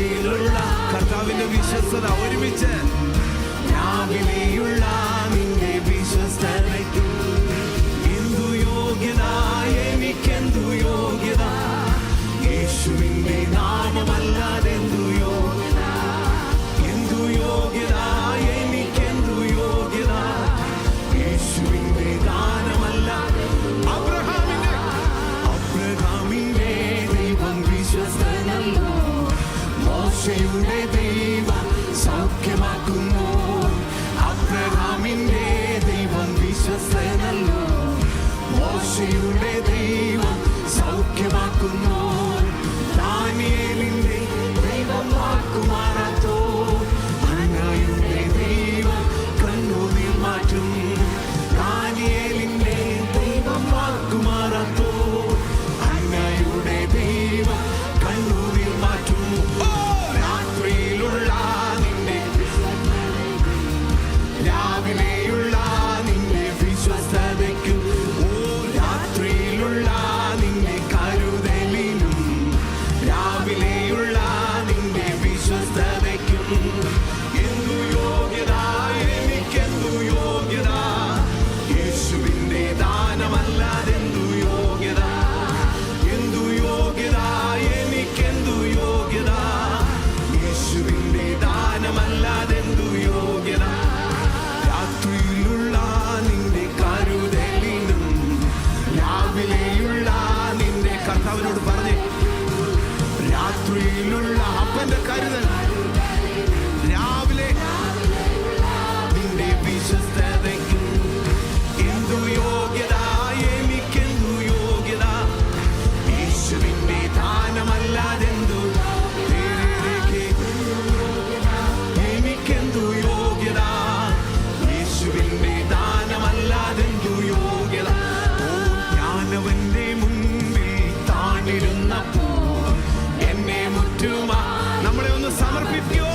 രാത്രിയിലുള്ള കർത്താവിന്റെ വിശ്വസ്തത. ഒരുമിച്ച് രാവിലെയുള്ള നിന്റെ വിശ്വസ്തതയ്ക്ക് എന്തു യോഗ്യത, എനിക്കെന്തു യോഗ്യത, യേശുവിന്റെ നാമമല്ലാതെ എന്തു യോഗ്യത, എന്തു യോഗ്യത, എനിക്കെന്തു യോഗ്യത, യേശുവിന്റെ ദാനമല്ല. അബ്രഹാമിന്റെ ദൈവം വിശ്വസ്തനല്ലോ, മോശയുടെ ദൈവം സൗഖ്യമാക്കുന്നു. അബ്രഹാമിന്റെ ദൈവം വിശ്വസ്തനല്ലോ, മോശയുടെ ദൈവം സൗഖ്യമാക്കുന്നു. ദാനിയേലിന്റെ ദൈവം വാക്കുമാറാത്തോ, ഹന്നായുടെ ദൈവം കണ്ണുനീർ മാറ്റും. ദാനിയേലിന്റെ ദൈവം വാക്കുമാറാത്തോ, ഹന്നായുടെ ദൈവം കണ്ണുനീർ മാറ്റും. രാത്രിയിലുള്ള നിന്റെ രാവിലെയുള്ള നിന്റെ വിശ്വസ്തതയ്ക്കും രാത്രിയിലുള്ള നിന്റെ കരുതലിനും രാവിലെയുള്ള നിന്റെ വിശ്വസ്തതയ്ക്കും എന്തു യോഗ്യത, എനിക്കെന്തു യോഗ്യത, യേശുവിന്റെ ദാനമല്ലാതെന്തു യോഗ്യത, എന്തു യോഗ്യത, എനിക്കെന്തു യോഗ്യത, യേശുവിന്റെ ദാനമല്ലാതെന്തു യോഗ്യത. രാത്രിയിലുള്ള നിന്റെ കരുതലിനും രാവിലെയുള്ള നിന്റെ കർത്താവിനോട് പറഞ്ഞേ, രാത്രിയിലുള്ള അപ്പന്റെ കരുതൽ, രാവിലെ നിന്റെ വിശ്വസ്തതയ്ക്കും എന്തു യോഗ്യത, എനിക്കെന്തു യോഗ്യത, യേശുവിന്റെ ദാനമല്ലാതെന്തു, എനിക്കെന്തു യോഗ്യത, യേശുവിന്റെ ദാനമല്ലാതെന്തു യോഗ്യത. ഞാനവന്റെ മുൻപിൽ താണിരുന്നപ്പോൾ എന്നെ മുറ്റുമാ. നമ്മളെ ഒന്ന് സമർപ്പിക്കോ.